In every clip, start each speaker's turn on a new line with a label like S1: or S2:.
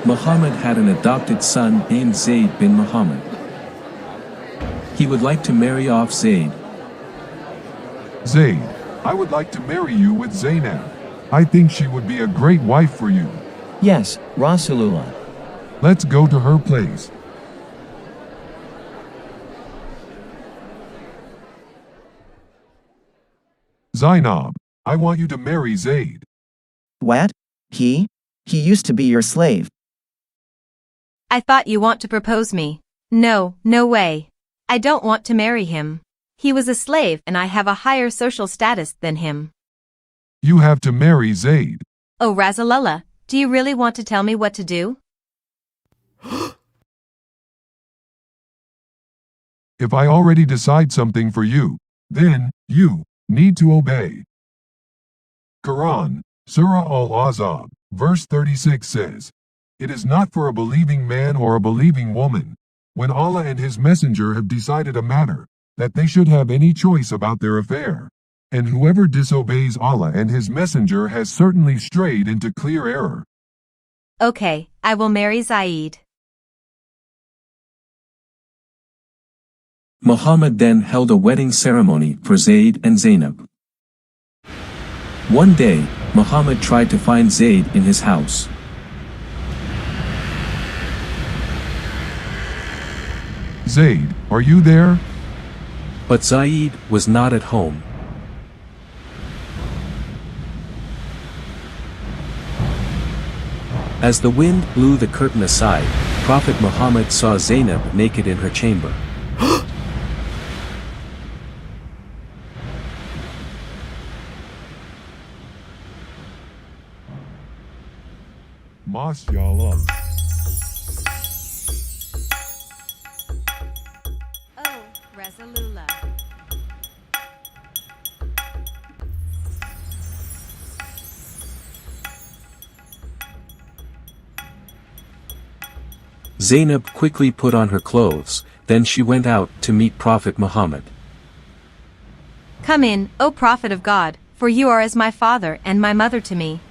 S1: Muhammad had an adopted son named Zayd bin Muhammad. He would like to marry off Zayd.
S2: Zayd, I would like to marry you with Zaynab. I think she would be a great wife for you.
S3: Yes, Rasulullah.
S2: Let's go to her place. Zainab, I want you to marry Zayd.
S4: What? He used to be your slave.
S5: I thought you want to propose me. No, no way. I don't want to marry him. He was a slave and I have a higher social status than him.
S2: You have to marry Zayd.
S5: Oh Rasulullah, do you really want to tell me what to do?
S2: If I already decide something for you, then you need to obey. Quran, Surah Al-Ahzab, verse 36 says, "It is not for a believing man or a believing woman, when Allah and His Messenger have decided a matter, that they should have any choice about their affair. And whoever disobeys Allah and His Messenger has certainly strayed into clear error."
S5: Okay, I will marry Zayd.
S1: Muhammad then held a wedding ceremony for Zayd and Zaynab. One day, Muhammad tried to find Zayd in his house.
S2: Zayd, are you there?
S1: But Zayd was not at home. As the wind blew the curtain aside, Prophet Muhammad saw Zaynab naked in her chamber.
S2: MashaAllah.
S5: Oh, Rasulullah.
S1: Zaynab quickly put on her clothes, then she went out to meet Prophet Muhammad.
S5: Come in, O Prophet of God, for you are as my father and my mother to me.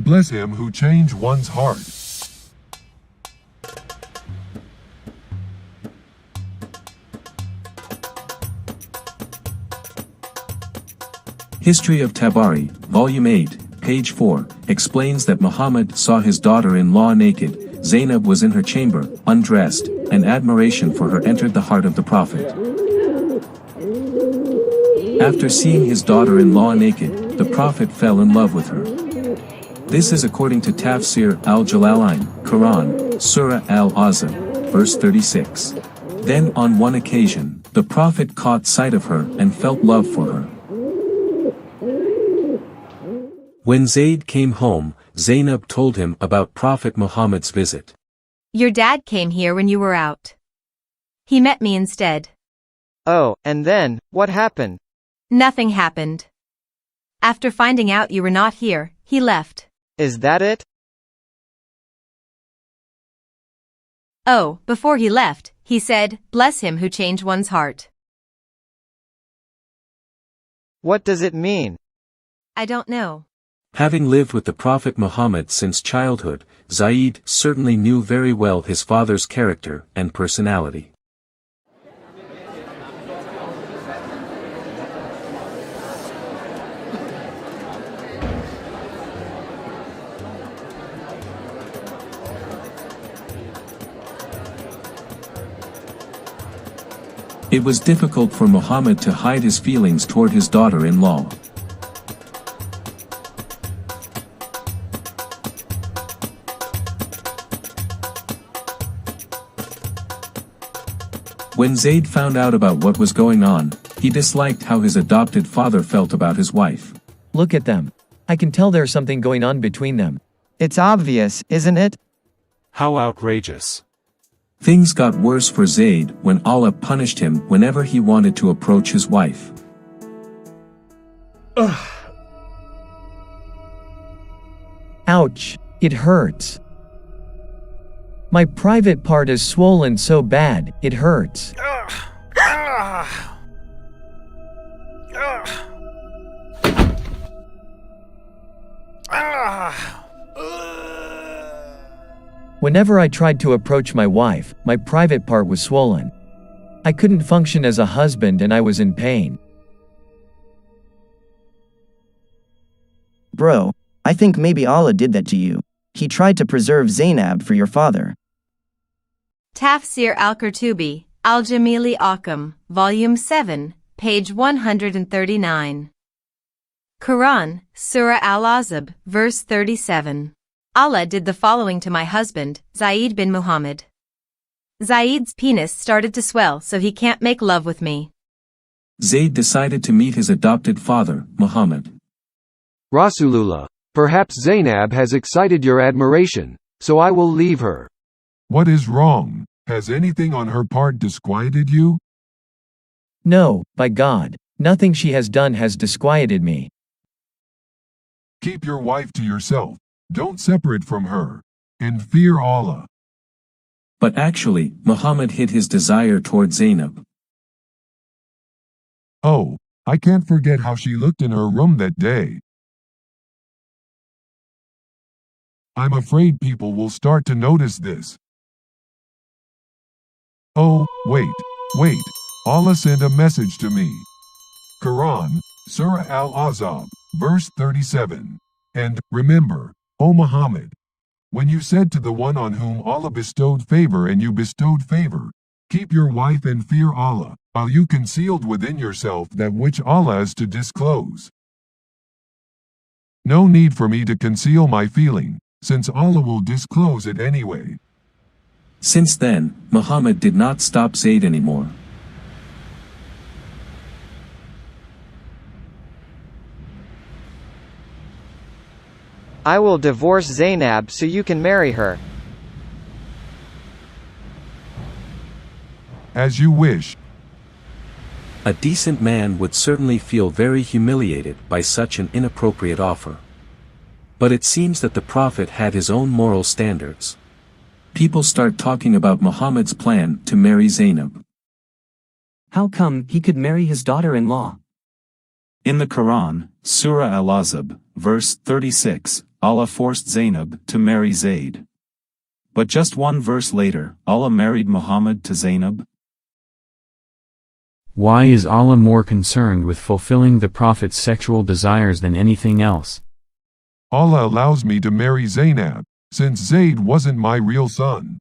S2: Bless him who changed one's heart.
S1: History of Tabari, Volume 8, page 4, explains that Muhammad saw his daughter-in-law naked. Zaynab was in her chamber, undressed, and admiration for her entered the heart of the Prophet. After seeing his daughter-in-law naked, the Prophet fell in love with her. This is according to Tafsir al-Jalalain, Quran, Surah al-Ahzab, verse 36. Then on one occasion, the Prophet caught sight of her and felt love for her. When Zayd came home, Zaynab told him about Prophet Muhammad's visit.
S5: Your dad came here when you were out. He met me instead.
S6: Oh, and then, what happened?
S5: Nothing happened. After finding out you were not here, he left.
S6: Is that it?
S5: Oh, before he left, he said, bless him who changed one's heart.
S6: What does it mean?
S5: I don't know.
S1: Having lived with the Prophet Muhammad since childhood, Zayd certainly knew very well his father's character and personality. It was difficult for Muhammad to hide his feelings toward his daughter-in-law. When Zayd found out about what was going on, he disliked how his adopted father felt about his wife.
S3: Look at them. I can tell there's something going on between them.
S4: It's obvious, isn't it?
S1: How outrageous. Things got worse for Zayd when Allah punished him whenever he wanted to approach his wife.
S3: Ouch, it hurts. My private part is swollen so bad, it hurts. Whenever I tried to approach my wife, my private part was swollen. I couldn't function as a husband and I was in pain.
S4: Bro, I think maybe Allah did that to you. He tried to preserve Zaynab for your father.
S5: Tafsir al-Qurtubi, Al-Jamili Akam, Volume 7, page 139. Quran, Surah Al-Ahzab, verse 37. Allah did the following to my husband, Zaid bin Muhammad. Zaid's penis started to swell so he can't make love with me.
S1: Zayd decided to meet his adopted father, Muhammad.
S7: Rasulullah, perhaps Zainab has excited your admiration, so I will leave her.
S2: What is wrong? Has anything on her part disquieted you?
S3: No, by God, nothing she has done has disquieted me.
S2: Keep your wife to yourself. Don't separate from her. And fear Allah.
S1: But actually, Muhammad hid his desire toward Zainab.
S2: Oh, I can't forget how she looked in her room that day. I'm afraid people will start to notice this. Oh, wait. Allah sent a message to me. Quran, Surah Al-Ahzab, verse 37. And, remember, O Muhammad, when you said to the one on whom Allah bestowed favor and you bestowed favor, keep your wife and fear Allah, while you concealed within yourself that which Allah is to disclose. No need for me to conceal my feeling, since Allah will disclose it anyway.
S1: Since then, Muhammad did not stop Zayd anymore.
S6: I will divorce Zainab so you can marry her.
S2: As you wish.
S1: A decent man would certainly feel very humiliated by such an inappropriate offer. But it seems that the Prophet had his own moral standards. People start talking about Muhammad's plan to marry Zainab.
S8: How come he could marry his daughter-in-law?
S9: In the Quran, Surah Al-Ahzab, verse 36, Allah forced Zainab to marry Zayd. But just one verse later, Allah married Muhammad to Zainab.
S10: Why is Allah more concerned with fulfilling the Prophet's sexual desires than anything else?
S2: Allah allows me to marry Zaynab, since Zayd wasn't my real son.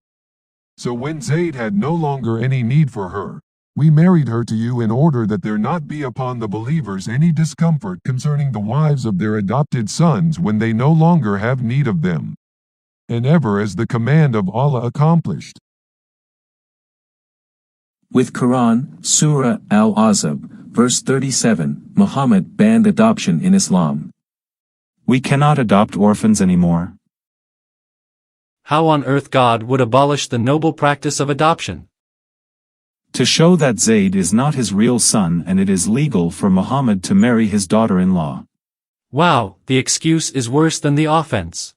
S2: So when Zayd had no longer any need for her, we married her to you in order that there not be upon the believers any discomfort concerning the wives of their adopted sons when they no longer have need of them. And ever as the command of Allah accomplished.
S1: With Quran, Surah Al-Ahzab, verse 37, Muhammad banned adoption in Islam.
S9: We cannot adopt orphans anymore.
S11: How on earth God would abolish the noble practice of adoption?
S9: To show that Zayd is not his real son and it is legal for Muhammad to marry his daughter-in-law.
S11: Wow, the excuse is worse than the offense.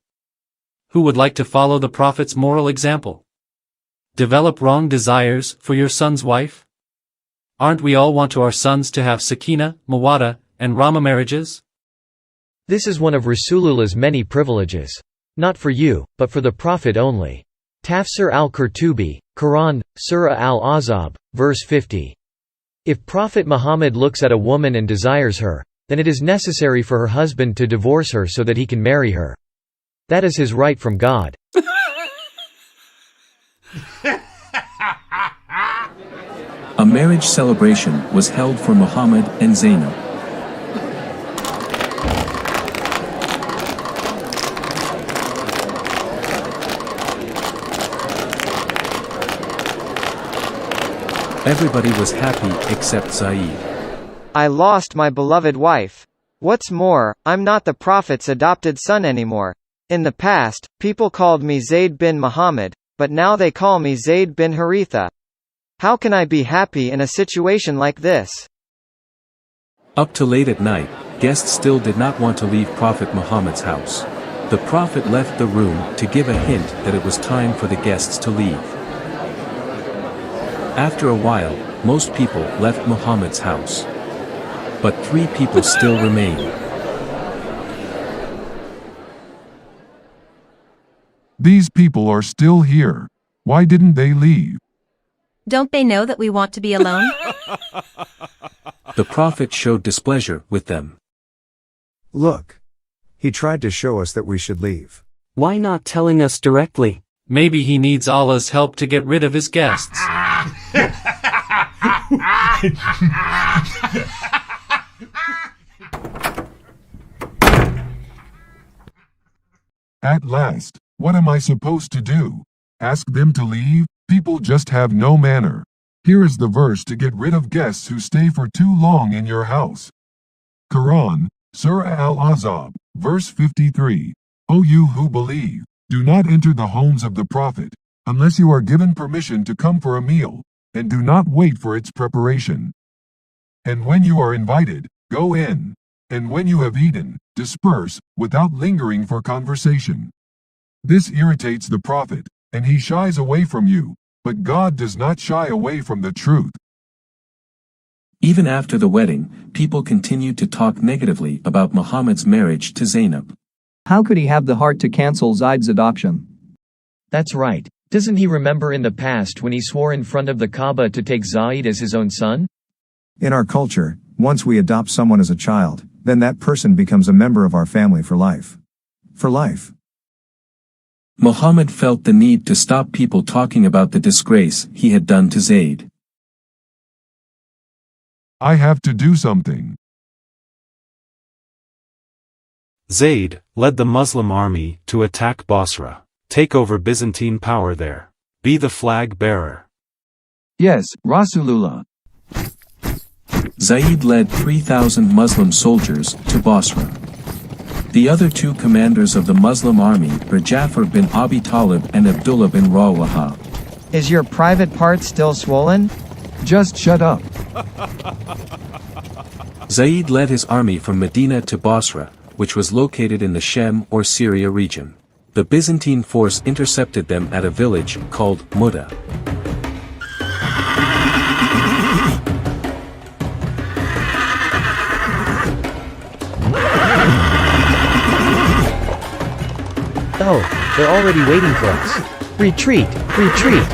S11: Who would like to follow the Prophet's moral example? Develop wrong desires for your son's wife? Aren't we all want our sons to have Sakina, Mawadda, and Rama marriages?
S12: This is one of Rasulullah's many privileges. Not for you, but for the Prophet only. Tafsir al-Qurtubi, Quran, Surah Al-Ahzab, verse 50. If Prophet Muhammad looks at a woman and desires her, then it is necessary for her husband to divorce her so that he can marry her. That is his right from God.
S1: A marriage celebration was held for Muhammad and Zainab. Everybody was happy except Zayd.
S6: I lost my beloved wife. What's more, I'm not the Prophet's adopted son anymore. In the past, people called me Zayd bin Muhammad, but now they call me Zayd bin Haritha. How can I be happy in a situation like this?
S1: Up to late at night, guests still did not want to leave Prophet Muhammad's house. The Prophet left the room to give a hint that it was time for the guests to leave. After a while, most people left Muhammad's house. But 3 people still remained.
S2: These people are still here. Why didn't they leave?
S5: Don't they know that we want to be alone?
S1: The prophet showed displeasure with them.
S13: Look. He tried to show us that we should leave.
S8: Why not telling us directly?
S11: Maybe he needs Allah's help to get rid of his guests.
S2: At last, what am I supposed to do? Ask them to leave? People just have no manner. Here is the verse to get rid of guests who stay for too long in your house. Quran, Surah Al-Ahzab, verse 53. O you who believe, do not enter the homes of the Prophet, unless you are given permission to come for a meal, and do not wait for its preparation. And when you are invited, go in. And when you have eaten, disperse, without lingering for conversation. This irritates the Prophet, and he shies away from you, but God does not shy away from the truth.
S1: Even after the wedding, people continued to talk negatively about Muhammad's marriage to Zaynab.
S3: How could he have the heart to cancel Zayd's adoption? That's right. Doesn't he remember in the past when he swore in front of the Kaaba to take Zayd as his own son?
S13: In our culture, once we adopt someone as a child, then that person becomes a member of our family for life. For life.
S1: Muhammad felt the need to stop people talking about the disgrace he had done to Zayd.
S2: I have to do something.
S9: Zayd led the Muslim army to attack Basra. Take over Byzantine power there. Be the flag bearer.
S3: Yes, Rasulullah.
S1: Zayd led 3,000 Muslim soldiers to Basra. The other two commanders of the Muslim army were Ja'far bin Abi Talib and Abdullah bin Rawaha.
S4: Is your private part still swollen?
S3: Just shut up.
S1: Zayd led his army from Medina to Basra, which was located in the Shem or Syria region. The Byzantine force intercepted them at a village called Muda.
S12: Oh, they're already waiting for us. Retreat! Retreat!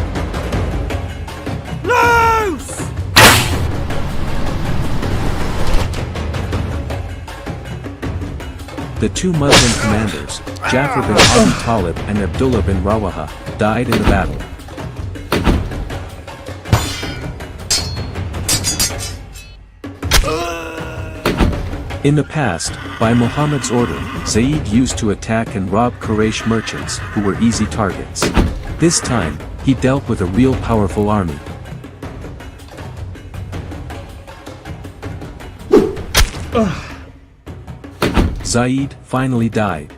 S1: The two Muslim commanders, Ja'far bin Abi Talib and Abdullah bin Rawaha, died in the battle. In the past, by Muhammad's order, Zayd used to attack and rob Quraysh merchants who were easy targets. This time, he dealt with a real powerful army. Zayd finally died.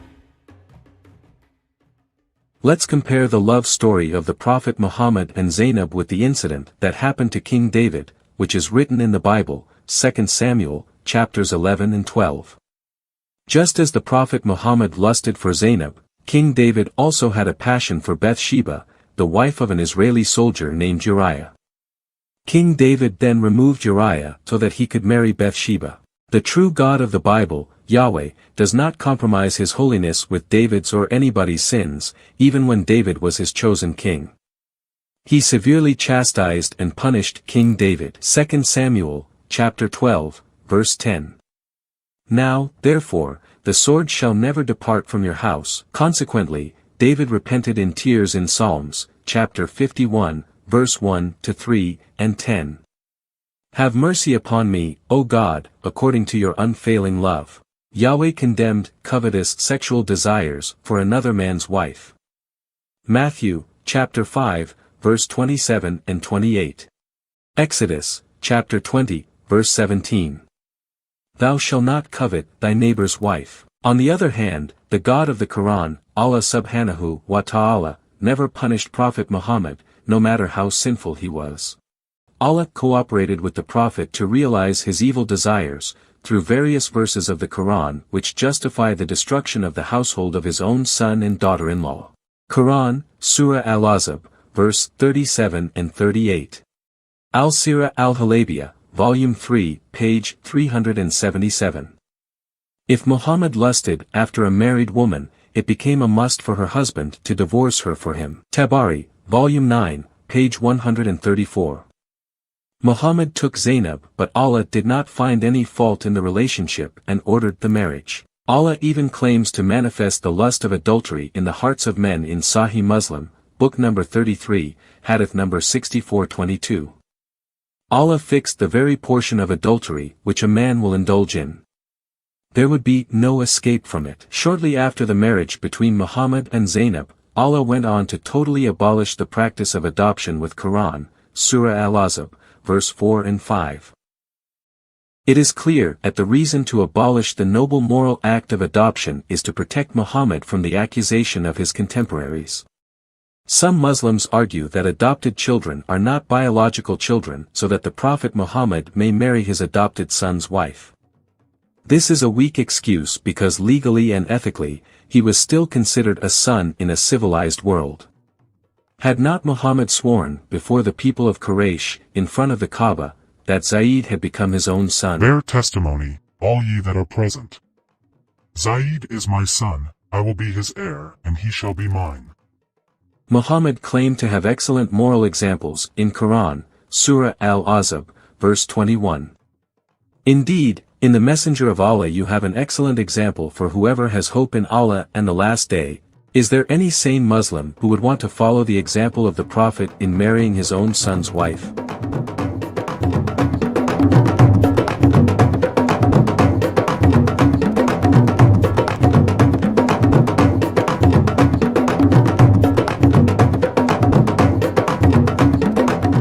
S1: Let's compare the love story of the Prophet Muhammad and Zaynab with the incident that happened to King David, which is written in the Bible, 2 Samuel, chapters 11 and 12. Just as the Prophet Muhammad lusted for Zaynab, King David also had a passion for Bathsheba, the wife of an Israeli soldier named Uriah. King David then removed Uriah so that he could marry Bathsheba. The true God of the Bible, Yahweh, does not compromise his holiness with David's or anybody's sins, even when David was his chosen king. He severely chastised and punished King David. 2 Samuel, chapter 12, verse 10. Now, therefore, the sword shall never depart from your house. Consequently, David repented in tears in Psalms, chapter 51, verse 1 to 3 and 10. Have mercy upon me, O God, according to your unfailing love. Yahweh condemned covetous sexual desires for another man's wife. Matthew, chapter 5, verse 27 and 28. Exodus, chapter 20, verse 17. Thou shalt not covet thy neighbor's wife. On the other hand, the God of the Quran, Allah subhanahu wa ta'ala, never punished Prophet Muhammad, no matter how sinful he was. Allah cooperated with the Prophet to realize his evil desires, through various verses of the Quran which justify the destruction of the household of his own son and daughter-in-law. Quran, Surah Al-Ahzab, verse 37 and 38. Al-Sirah Al-Halabiyah, Volume 3, page 377. If Muhammad lusted after a married woman, it became a must for her husband to divorce her for him. Tabari, Volume 9, page 134. Muhammad took Zaynab, but Allah did not find any fault in the relationship and ordered the marriage. Allah even claims to manifest the lust of adultery in the hearts of men in Sahih Muslim, book number 33, hadith number 6422. Allah fixed the very portion of adultery which a man will indulge in. There would be no escape from it. Shortly after the marriage between Muhammad and Zaynab, Allah went on to totally abolish the practice of adoption with Quran, Surah Al-Ahzab, verse 4 and 5. It is clear that the reason to abolish the noble moral act of adoption is to protect Muhammad from the accusation of his contemporaries. Some Muslims argue that adopted children are not biological children so that the Prophet Muhammad may marry his adopted son's wife. This is a weak excuse because legally and ethically, he was still considered a son in a civilized world. Had not Muhammad sworn before the people of Quraysh, in front of the Kaaba, that Zayd had become his own son?
S14: Bear testimony, all ye that are present. Zayd is my son, I will be his heir, and he shall be mine.
S1: Muhammad claimed to have excellent moral examples in Quran, Surah Al-Ahzab, verse 21. Indeed, in the Messenger of Allah you have an excellent example for whoever has hope in Allah and the Last Day. Is there any sane Muslim who would want to follow the example of the Prophet in marrying his own son's wife?